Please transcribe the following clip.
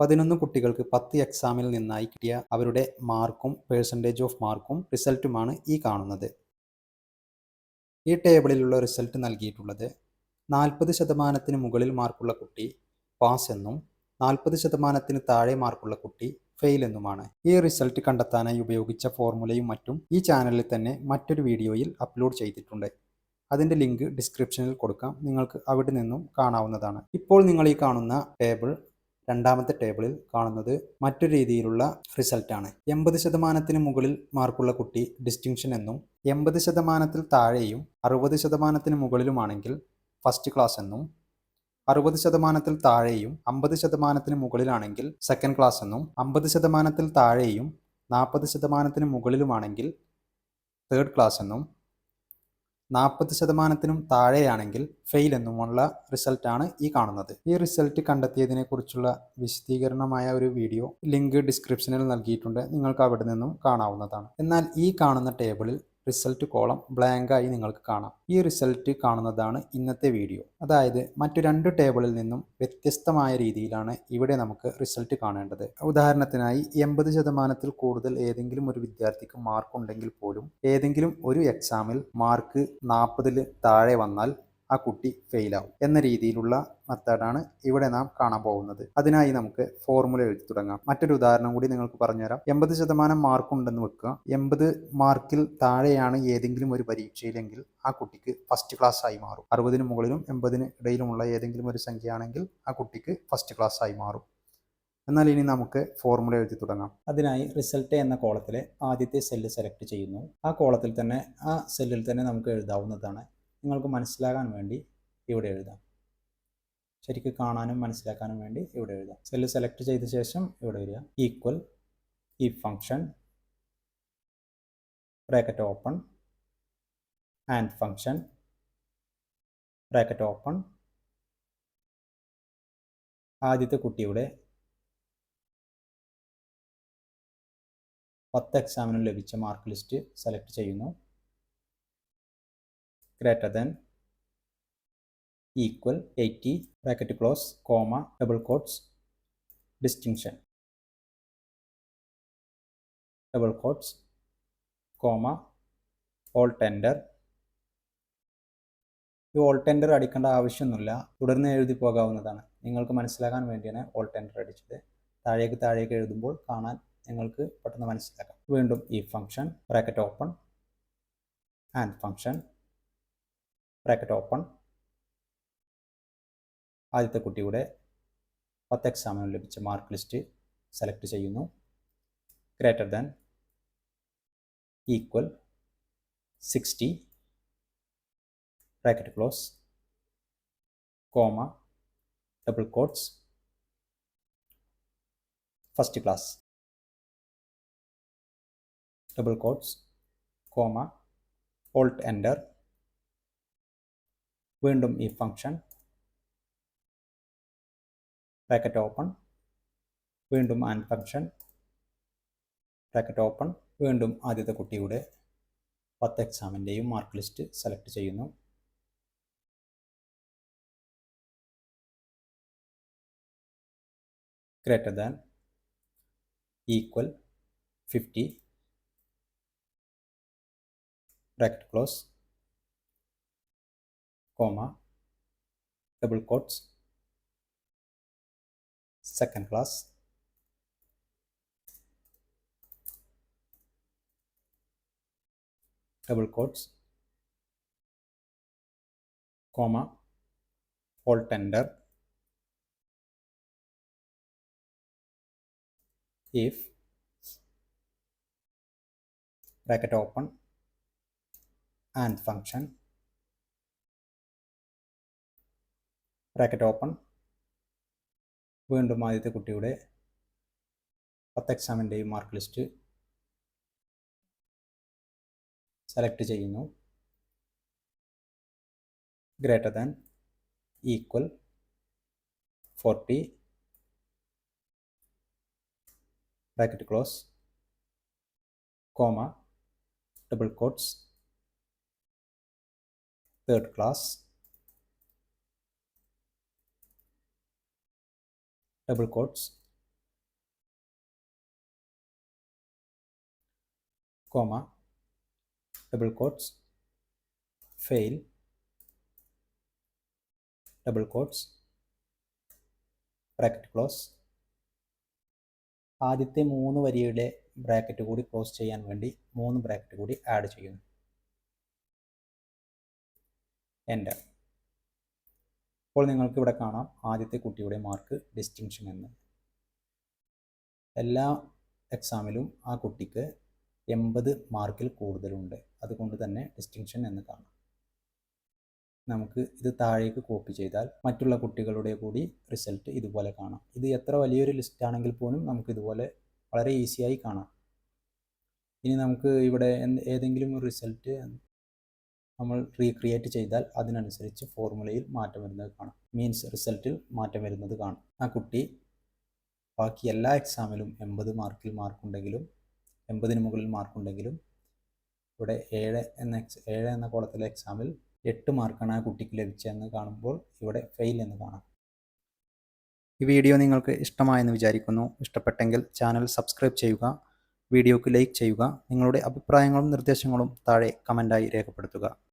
11 കുട്ടികൾക്ക് 10 എക്സാമിൽ നിന്നായി കിട്ടിയ അവരുടെ മാർക്കും പെർസെൻറ്റേജ് ഓഫ് മാർക്കും റിസൾട്ടുമാണ് ഈ കാണുന്നത്. ഈ ടേബിളിലുള്ള റിസൾട്ട് നൽകിയിട്ടുള്ളത് 40% മുകളിൽ മാർക്കുള്ള കുട്ടി പാസ് എന്നും 40% താഴെ മാർക്കുള്ള കുട്ടി ഫെയിൽ എന്നുമാണ്. ഈ റിസൾട്ട് കണ്ടെത്താനായി ഉപയോഗിച്ച ഫോർമുലയും മറ്റും ഈ ചാനലിൽ തന്നെ മറ്റൊരു വീഡിയോയിൽ അപ്ലോഡ് ചെയ്തിട്ടുണ്ട്. അതിൻ്റെ ലിങ്ക് ഡിസ്ക്രിപ്ഷനിൽ കൊടുക്കാം, നിങ്ങൾക്ക് അവിടെ നിന്നും കാണാവുന്നതാണ്. ഇപ്പോൾ നിങ്ങൾ ഈ കാണുന്ന ടേബിൾ, രണ്ടാമത്തെ ടേബിളിൽ കാണുന്നത് മറ്റൊരു രീതിയിലുള്ള റിസൾട്ടാണ്. 80% മുകളിൽ മാർക്കുള്ള കുട്ടി ഡിസ്റ്റിങ്ഷൻ എന്നും 80% താഴെയും 60% മുകളിലുമാണെങ്കിൽ ഫസ്റ്റ് ക്ലാസ് എന്നും 60% താഴെയും 50% മുകളിലാണെങ്കിൽ സെക്കൻഡ് ക്ലാസ് എന്നും 50% താഴെയും 40% മുകളിലുമാണെങ്കിൽ തേർഡ് ക്ലാസ് എന്നും 40% താഴെയാണെങ്കിൽ ഫെയിൽ എന്നുമുള്ള റിസൾട്ടാണ് ഈ കാണുന്നത്. ഈ റിസൾട്ട് കണ്ടെത്തിയതിനെ കുറിച്ചുള്ള വിശദീകരണമായ ഒരു വീഡിയോ ലിങ്ക് ഡിസ്ക്രിപ്ഷനിൽ നൽകിയിട്ടുണ്ട്, നിങ്ങൾക്ക് അവിടെ നിന്നും കാണാവുന്നതാണ്. എന്നാൽ ഈ കാണുന്ന ടേബിളിൽ റിസൾട്ട് കോളം ബ്ലാങ്ക് ആയി നിങ്ങൾക്ക് കാണാം. ഈ റിസൾട്ട് കാണുന്നതാണ് ഇന്നത്തെ വീഡിയോ. അതായത് മറ്റു 2 ടേബിളിൽ നിന്നും വ്യത്യസ്തമായ രീതിയിലാണ് ഇവിടെ നമുക്ക് റിസൾട്ട് കാണേണ്ടത്. ഉദാഹരണത്തിനായി 80% കൂടുതൽ ഏതെങ്കിലും ഒരു വിദ്യാർത്ഥിക്ക് മാർക്ക് ഉണ്ടെങ്കിൽ പോലും ഏതെങ്കിലും ഒരു എക്സാമിൽ മാർക്ക് 40 താഴെ വന്നാൽ ആ കുട്ടി ഫെയിലാവും എന്ന രീതിയിലുള്ള മെത്തേഡാണ് ഇവിടെ നാം കാണാൻ പോകുന്നത്. അതിനായി നമുക്ക് ഫോർമുല എഴുതി തുടങ്ങാം. മറ്റൊരു ഉദാഹരണം കൂടി നിങ്ങൾക്ക് പറഞ്ഞുതരാം. 80% മാർക്കുണ്ടെന്ന് വെക്കുക. 80 മാർക്കിൽ താഴെയാണ് ഏതെങ്കിലും ഒരു പരീക്ഷയിലെങ്കിൽ ആ കുട്ടിക്ക് ഫസ്റ്റ് ക്ലാസ് ആയി മാറും. 60 മുകളിലും 80 ഇടയിലുമുള്ള ഏതെങ്കിലും ഒരു സംഖ്യയാണെങ്കിൽ ആ കുട്ടിക്ക് ഫസ്റ്റ് ക്ലാസ് ആയി മാറും. എന്നാൽ ഇനി നമുക്ക് ഫോർമുല എഴുതി തുടങ്ങാം. അതിനായി റിസൾട്ട് എന്ന കോളത്തിലെ ആദ്യത്തെ സെല്ല് സെലക്ട് ചെയ്യുന്നു. ആ കോളത്തിൽ തന്നെ ആ സെല്ലിൽ തന്നെ നമുക്ക് എഴുതാവുന്നതാണ്. നിങ്ങൾക്ക് മനസ്സിലാകാൻ വേണ്ടി ഇവിടെ എഴുതാം. ശരിക്കും കാണാനും മനസ്സിലാക്കാനും വേണ്ടി ഇവിടെ എഴുതാം. സെല്ല് സെലക്ട് ചെയ്ത ശേഷം ഇവിടെ വരിക. ഈക്വൽ ഈ function bracket open and function bracket open. ആദ്യത്തെ കുട്ടിയുടെ 10 എക്സാമിനും ലഭിച്ച മാർക്ക് ലിസ്റ്റ് സെലക്ട് ചെയ്യുന്നു. Greater than equal 80 bracket close comma double quotes distinction double quotes comma all tender. ഈ ഓൾ ടെൻഡർ അടിക്കേണ്ട ആവശ്യമൊന്നുമില്ല, തുടർന്ന് എഴുതി പോകാവുന്നതാണ്. നിങ്ങൾക്ക് മനസ്സിലാക്കാൻ വേണ്ടിയാണ് ഓൾ ടെൻഡർ അടിച്ചത്. താഴേക്ക് എഴുതുമ്പോൾ കാണാൻ നിങ്ങൾക്ക് പെട്ടെന്ന് മനസ്സിലാക്കാം. വീണ്ടും ഈ function bracket open and function bracket open. ആദ്യത്തെ കുട്ടിയുടെ 10 എക്സാമിന് ലഭിച്ച മാർക്ക് ലിസ്റ്റ് സെലക്ട് ചെയ്യുന്നു. Greater than equal 60 bracket close comma double quotes first class double quotes comma Alt enter. വീണ്ടും ഈ ഫംഗ്ഷൻ ബ്രാക്കറ്റ് ഓപ്പൺ, വീണ്ടും ആൻഡ് ഫംഗ്ഷൻ ബ്രാക്കറ്റ് ഓപ്പൺ. വീണ്ടും ആദ്യത്തെ കുട്ടിയുടെ 10 എക്സാമിൻ്റെയും മാർക്ക് ലിസ്റ്റ് സെലക്ട് ചെയ്യുന്നു. Greater than equal 50 bracket close comma double quotes second class double quotes comma all tender. if bracket open and function bracket open. വീണ്ടും ആദ്യത്തെ കുട്ടിയുടെ 10 എക്സാമിൻ്റെയും mark list select ചെയ്യുന്നു. Greater than equal 40 bracket close comma double quotes third class double quotes comma, double quotes, fail, double quotes, bracket close. ആദ്യത്തെ 3 വരിയുടെ bracket കൂടി close ചെയ്യാൻ വേണ്ടി 3 bracket കൂടി ആഡ് ചെയ്യുന്നു. എൻ്റർ. ഇപ്പോൾ നിങ്ങൾക്ക് ഇവിടെ കാണാം ആദ്യത്തെ കുട്ടിയുടെ മാർക്ക് ഡിസ്റ്റിങ്ഷൻ എന്ന്. എല്ലാ എക്സാമിലും ആ കുട്ടിക്ക് 80 മാർക്കിൽ കൂടുതലുണ്ട്, അതുകൊണ്ട് തന്നെ ഡിസ്റ്റിങ്ഷൻ എന്ന് കാണാം. നമുക്ക് ഇത് താഴേക്ക് കോപ്പി ചെയ്താൽ മറ്റുള്ള കുട്ടികളുടെ കൂടി റിസൾട്ട് ഇതുപോലെ കാണാം. ഇത് എത്ര വലിയൊരു ലിസ്റ്റ് ആണെങ്കിൽ പോലും നമുക്ക് ഇതുപോലെ വളരെ ഈസിയായി കാണാം. ഇനി നമുക്ക് ഇവിടെ ഏതെങ്കിലും ഒരു റിസൾട്ട് നമ്മൾ റീക്രിയേറ്റ് ചെയ്താൽ അതിനനുസരിച്ച് ഫോർമുലയിൽ മാറ്റം വരുന്നത് കാണാം. മീൻസ് റിസൾട്ടിൽ മാറ്റം വരുന്നത് കാണാം. ആ കുട്ടി ബാക്കി എല്ലാ എക്സാമിലും 80 മാർക്കിൽ മാർക്കുണ്ടെങ്കിലും 80-ന് മുകളിൽ മാർക്കുണ്ടെങ്കിലും ഇവിടെ 7 എന്ന കോളത്തിലെ എക്സാമിൽ 8 മാർക്കാണ് ആ കുട്ടിക്ക് ലഭിച്ചതെന്ന് കാണുമ്പോൾ ഇവിടെ ഫെയിൽ എന്ന് കാണാം. ഈ വീഡിയോ നിങ്ങൾക്ക് ഇഷ്ടമായെന്ന് വിചാരിക്കുന്നു. ഇഷ്ടപ്പെട്ടെങ്കിൽ ചാനൽ സബ്സ്ക്രൈബ് ചെയ്യുക, വീഡിയോക്ക് ലൈക്ക് ചെയ്യുക. നിങ്ങളുടെ അഭിപ്രായങ്ങളും നിർദ്ദേശങ്ങളും താഴെ കമൻ്റായി രേഖപ്പെടുത്തുക.